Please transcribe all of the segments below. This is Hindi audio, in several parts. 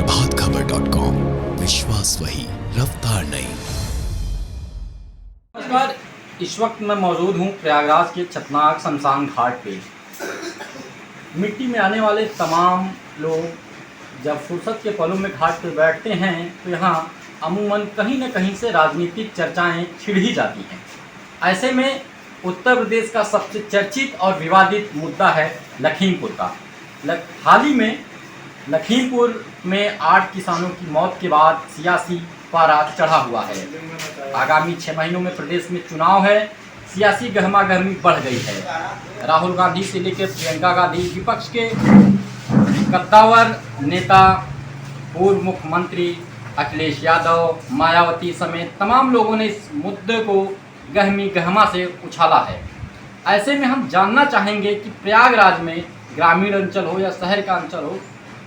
प्रभातखबर.com, विश्वास वही, रफ्तार नहीं। नमस्कार, इस वक्त मैं मौजूद हूँ प्रयागराज के छतनाग शमशान घाट पे। मिट्टी में आने वाले तमाम लोग जब फुर्सत के पलों में घाट पे बैठते हैं तो यहाँ अमूमन कहीं न कहीं से राजनीतिक चर्चाएं छिड़ ही जाती हैं। ऐसे में उत्तर प्रदेश का सबसे चर्चित और विवादित मुद्दा है लखीमपुर का। हाल ही में लखीमपुर में 8 किसानों की मौत के बाद सियासी पारा चढ़ा हुआ है। आगामी 6 महीनों में प्रदेश में चुनाव है, सियासी गहमागहमी बढ़ गई है। राहुल गांधी से लेकर प्रियंका गांधी, विपक्ष के कद्दावर नेता पूर्व मुख्यमंत्री अखिलेश यादव, मायावती समेत तमाम लोगों ने इस मुद्दे को गहमा से उछाला है। ऐसे में हम जानना चाहेंगे कि प्रयागराज में ग्रामीण अंचल हो या शहर का अंचल हो,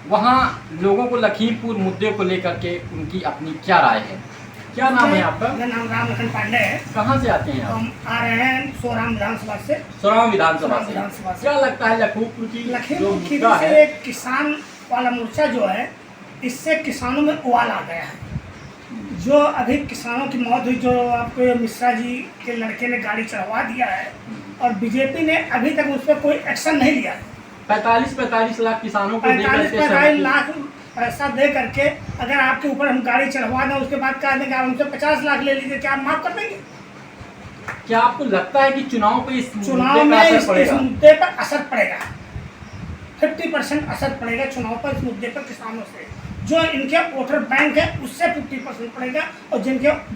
वहाँ लोगों को लखीमपुर मुद्दे को लेकर के उनकी अपनी क्या राय है। क्या नाम है आपका? मेरा नाम राम लखन पांडे है। कहाँ से आते हैं आप? हम आ रहे हैं सोराम विधानसभा से। सोराम विधानसभा से। क्या लगता है लखीमपुर की लखीमपुर से एक किसान वाला मोर्चा जो है, इससे किसानों में उबाल आ गया है। जो अभी किसानों की मौत हुई, जो आपको मिश्रा जी के लड़के ने गाड़ी चढ़वा दिया है और बीजेपी ने अभी तक उस पर कोई एक्शन नहीं लिया। 45 लाख किसानों को 45 लाख पैसा दे करके अगर आपके ऊपर हम गाड़ी चढ़वा दें, उसके बाद कह देंगे आप हमसे 50 लाख ले लीजिए, क्या आप माफ कर देंगे? क्या आपको लगता है कि चुनाव में इस मुद्दे पर असर पड़ेगा? 50% असर पड़ेगा चुनाव पर इस मुद्दे पर किसानों से। जो इनके वोटर बैंक है उससे 50% पड़ेगा, और जो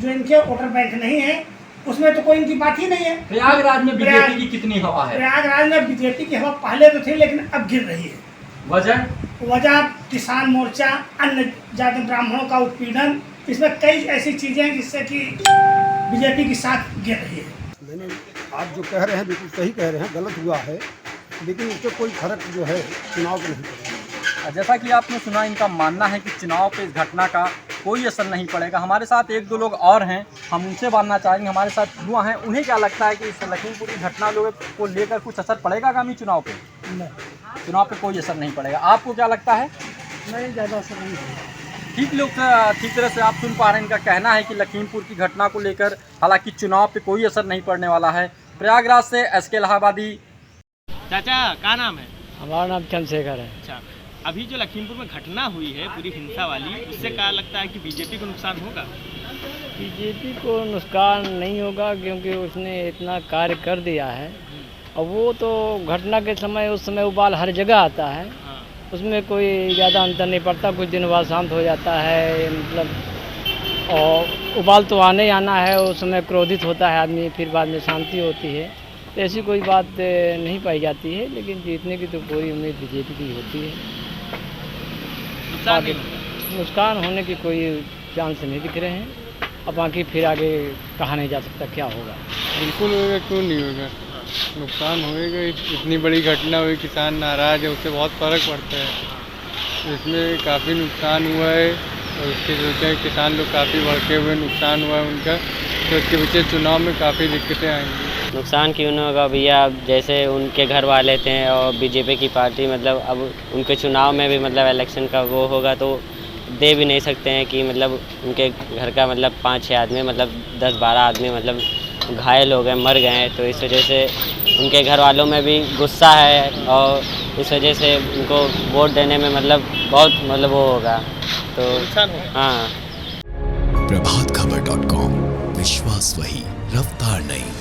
इनके वोटर बैंक नहीं है उसमें तो कोई इनकी बात ही नहीं है। प्रयागराज में बीजेपी की कितनी हवा है? प्रयागराज में बीजेपी की हवा पहले तो थी, लेकिन अब गिर रही है। वजह किसान मोर्चा, अन्य जाति ब्राह्मणों का उत्पीड़न, इसमें कई ऐसी चीजें हैं जिससे कि बीजेपी की साथ गिर रही है। मैंने आप जो कह रहे हैं बिल्कुल सही कह रहे हैं, गलत हुआ है, लेकिन उससे कोई फर्क जो है चुनाव पे नहीं पड़ेगा। जैसा कि आपने सुना, इनका मानना है कि चुनाव पे इस घटना का कोई असर नहीं पड़ेगा। हमारे साथ 1-2 लोग और हैं, हम उनसे जानना चाहेंगे। हमारे साथ युवा हैं, उन्हें क्या लगता है कि इस लखीमपुर की घटना लोगों को लेकर कुछ असर पड़ेगा आगामी चुनाव पे? नहीं, चुनाव पे कोई असर नहीं पड़ेगा। आपको क्या लगता है? नहीं, ज़्यादा असर नहीं होगा। ठीक तरह से आप सुन पा रहे हैं, इनका कहना है कि लखीमपुर की घटना को लेकर हालांकि चुनाव पे कोई असर नहीं पड़ने वाला है। प्रयागराज से SK इलाहाबादी। चाचा क्या नाम है? हमारा नाम चंद्रशेखर है। अच्छा, अभी जो लखीमपुर में घटना हुई है पूरी हिंसा वाली, उससे क्या लगता है कि बीजेपी को नुकसान होगा? बीजेपी को नुकसान नहीं होगा, क्योंकि उसने इतना कार्य कर दिया है। और वो तो घटना के समय, उस समय उबाल हर जगह आता है, उसमें कोई ज़्यादा अंतर नहीं पड़ता। कुछ दिन बाद शांत हो जाता है, मतलब, और उबाल तो आने ही आना है। उस समय क्रोधित होता है आदमी, फिर बाद में शांति होती है। तो ऐसी कोई बात नहीं पाई जाती है, लेकिन जीतने की तो पूरी उम्मीद बीजेपी की होती है। नुकसान होने की कोई चांस नहीं दिख रहे हैं। अब बाकी फिर आगे कहा नहीं जा सकता क्या होगा। बिल्कुल होगा, क्यों नहीं होगा, नुकसान होएगा। इतनी बड़ी घटना हुई, किसान नाराज़ है, उससे बहुत फ़र्क पड़ता है। इसमें काफ़ी नुकसान हुआ है, और उसके चलते किसान लोग काफ़ी भड़के हुए, नुकसान हुआ है उनका, तो उसके पीछे चुनाव में काफ़ी दिक्कतें आएंगी। नुकसान क्यों नहीं होगा भैया? जैसे उनके घर वाले थे और बीजेपी की पार्टी, मतलब अब उनके चुनाव में भी मतलब इलेक्शन का वो होगा, तो दे भी नहीं सकते हैं कि मतलब उनके घर का मतलब 5-6 आदमी, मतलब 10-12 आदमी मतलब घायल हो गए, मर गए हैं। तो इस वजह से उनके घर वालों में भी गुस्सा है, और इस वजह से उनको वोट देने में मतलब बहुत मतलब वो होगा। तो हाँ। प्रभातखबर.com, विश्वास वही, रफ्तार नहीं।